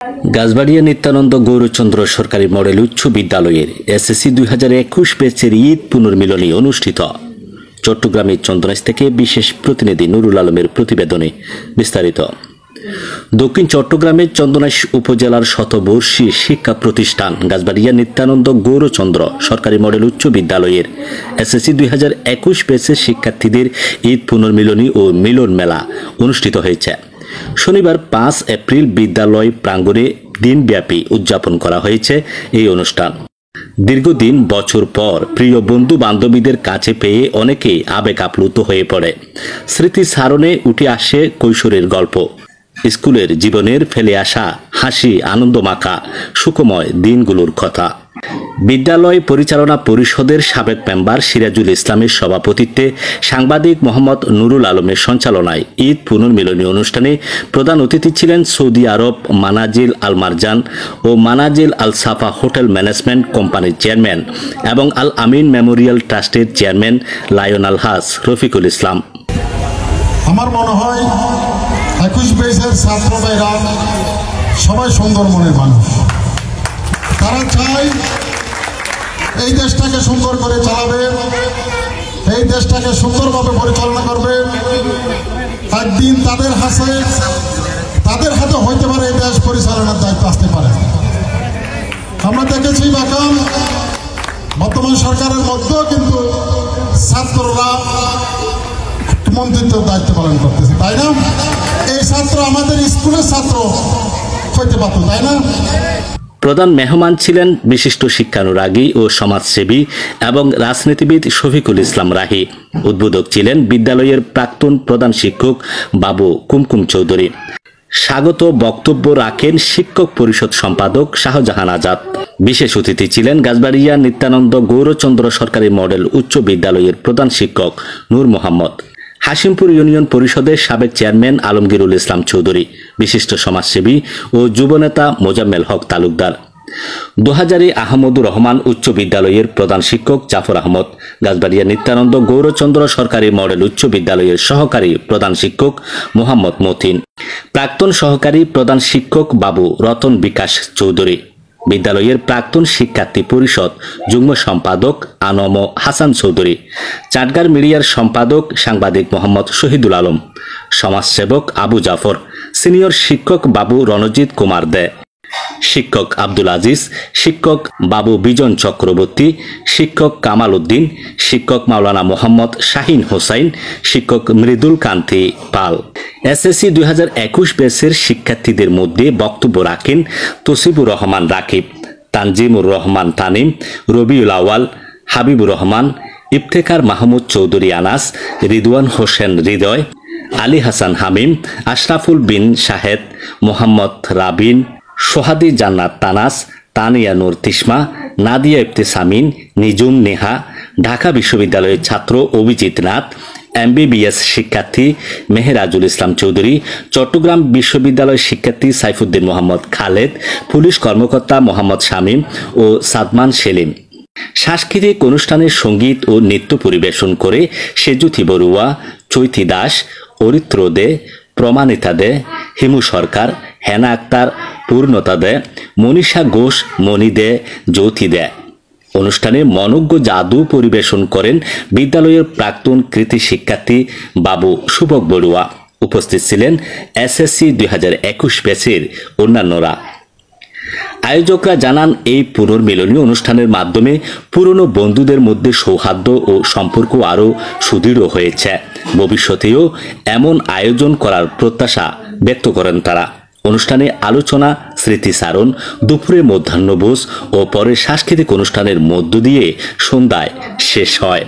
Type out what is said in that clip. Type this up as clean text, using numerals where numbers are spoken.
গাছবাড়িয়া নিত্যানন্দ গৌরচন্দ্র সরকারি মডেল উচ্চ বিদ্যালয়ের এসএসসি 2021 ব্যাচের ঈদ পুনর্মিলনী অনুষ্ঠিত। চট্টগ্রামের চন্দনাইশ থেকে বিশেষ প্রতিনিধি নুরুল আলমের প্রতিবেদনে বিস্তারিত। দক্ষিণ চট্টগ্রামের চন্দনাইশ উপজেলার শতবর্ষী শিক্ষা প্রতিষ্ঠান গাছবাড়িয়া নিত্যানন্দ গৌরচন্দ্র সরকারি মডেল উচ্চ বিদ্যালয়ের এসএসসি 2021 ব্যাচের শিক্ষার্থীদের ঈদ পুনর্মিলনী ও মিলন মেলা অনুষ্ঠিত হয়েছে। শনিবার 5 এপ্রিল বিদ্যালয় প্রাঙ্গণে দিনব্যাপী উদযাপন করা হয়েছে এই অনুষ্ঠান। দীর্ঘদিন বছর পর প্রিয় বন্ধু বান্ধবীদের কাছে পেয়ে অনেকেই আবেগ আপ্লুত হয়ে পড়ে। স্মৃতি সারণে উঠে আসে কৈশোরের গল্প, স্কুলের জীবনের ফেলে আসা হাসি, আনন্দমাখা সুখময় দিনগুলোর কথা। বিদ্যালয় পরিচালনা পরিষদের সাবেক মেম্বার সিরাজুল ইসলামের সভাপতিত্বে সাংবাদিক মোহাম্মদ নুরুল আলমের সঞ্চালনায় ঈদ পুনর্মিলনী অনুষ্ঠানে প্রধান অতিথি ছিলেন সৌদি আরব মানাজিল আল মারজান ও মানাজিল আল সাফা হোটেল ম্যানেজমেন্ট কোম্পানির চেয়ারম্যান এবং আল আমিন মেমোরিয়াল ট্রাস্টের চেয়ারম্যান লায়ন আলহাজ রফিকুল ইসলাম। আমার মনে হয় 21 ব্যাচের ছাত্র ভাইরা সবাই সুন্দর মনের মানুষ। তারা চায় এই দেশটাকে সুন্দর করে চালাবে, এই দেশটাকে সুন্দরভাবে পরিচালনা করবে। একদিন তাদের হাতে হইতে পারে এই দেশ পরিচালনার দায়িত্ব আসতে পারে। আমরা দেখেছি বর্তমান সরকারের মধ্যেও কিন্তু ছাত্ররা মন্ত্রিত্বের দায়িত্ব পালন করতেছে, তাই না? এই ছাত্র আমাদের স্কুলের ছাত্র হইতে পারত, তাই না? প্রধান মেহমান ছিলেন বিশিষ্ট শিক্ষানুরাগী ও সমাজসেবী এবং রাজনীতিবিদ শফিকুল ইসলাম রাহি। উদ্বোধক ছিলেন বিদ্যালয়ের প্রাক্তন প্রধান শিক্ষক বাবু কুমকুম চৌধুরী। স্বাগত বক্তব্য রাখেন শিক্ষক পরিষদ সম্পাদক শাহজাহান আজাদ। বিশেষ অতিথি ছিলেন গাছবাড়িয়া নিত্যানন্দ গৌরচন্দ্র সরকারি মডেল উচ্চ বিদ্যালয়ের প্রধান শিক্ষক নূর মোহাম্মদ, হাশিমপুর ইউনিয়ন পরিষদের সাবেক চেয়ারম্যান আলমগীরুল ইসলাম চৌধুরী, বিশিষ্ট সমাজসেবী ও যুবনেতা মোজাম্মেল হক তালুকদার, দোহাজারী আহমদুর রহমান উচ্চ বিদ্যালয়ের প্রধান শিক্ষক জাফর আহমদ, গাছবাড়িয়া নিত্যানন্দ গৌরচন্দ্র সরকারি মডেল উচ্চ বিদ্যালয়ের সহকারী প্রধান শিক্ষক মোহাম্মদ মতিন, প্রাক্তন সহকারী প্রধান শিক্ষক বাবু রতন বিকাশ চৌধুরী, বিদ্যালয়ের প্রাক্তন শিক্ষার্থী পরিষদ যুগ্ম সম্পাদক আনম হাসান চৌধুরী, চাটগার মিডিয়ার সম্পাদক সাংবাদিক মোহাম্মদ শহীদুল আলম, সমাজসেবক আবু জাফর, সিনিয়র শিক্ষক বাবু রণজিৎ কুমার দে, শিক্ষক আব্দুল আজিজ, শিক্ষক বাবু বিজন চক্রবর্তী, শিক্ষক কামাল উদ্দিন, শিক্ষক মাওলানা মোহাম্মদ শাহিন হোসাইন, শিক্ষক মৃদুল কান্তি পাল। এসএসসি 2021 ব্যাচের শিক্ষার্থীদের মধ্যে বক্তব্য রাখেন তসিবুর রহমান রাকিব, তানজিমুর রহমান তানিম, রবিউল আওয়াল, হাবিবুর রহমান, ইফতেখার মাহমুদ চৌধুরী আনাস, রিদওয়ান হোসেন হৃদয়, আলী হাসান হামিম, আশরাফুল বিন শাহেদ, মোহাম্মদ রাবিন, সোহাদি জান্নাত তানাস, তানিয়া নূর তিসমা, নাদিয়া ইফতেসামিন, নিজুম নেহা, ঢাকা বিশ্ববিদ্যালয়ের ছাত্র অভিজিৎ নাথ, এমবিবিএস শিক্ষার্থী মেহেরাজুল ইসলাম চৌধুরী, চট্টগ্রাম বিশ্ববিদ্যালয়ের শিক্ষার্থী সাইফুদ্দিন মোহাম্মদ খালেদ, পুলিশ কর্মকর্তা মোহাম্মদ শামীম ও সাদমান সেলিম। সাংস্কৃতিক অনুষ্ঠানের সঙ্গীত ও নৃত্য পরিবেশন করে সেজুথি বড়ুয়া, চৈতি দাস, অরিত্র দে, প্রমাণিতা দে, হিমু সরকার, হেনা আক্তার, পূর্ণতা দে, মনীষা ঘোষ, মণি দে, জ্যোতি দে। অনুষ্ঠানে মনোজ্ঞ জাদু পরিবেশন করেন বিদ্যালয়ের প্রাক্তন কৃতি শিক্ষার্থী বাবু শুভক বড়ুয়া। উপস্থিত ছিলেন এসএসসি 2021 ব্যাচের অন্যান্যরা। আয়োজকরা জানান, এই পুনর্মিলনী অনুষ্ঠানের মাধ্যমে পুরনো বন্ধুদের মধ্যে সৌহার্দ্য ও সম্পর্ক আরও সুদৃঢ় হয়েছে। ভবিষ্যতেও এমন আয়োজন করার প্রত্যাশা ব্যক্ত করেন তারা। অনুষ্ঠানে আলোচনা, স্মৃতিচারণ, দুপুরে মধ্যাহ্নভোজ ও পরে সাংস্কৃতিক অনুষ্ঠানের মধ্য দিয়ে সন্ধ্যায় শেষ হয়।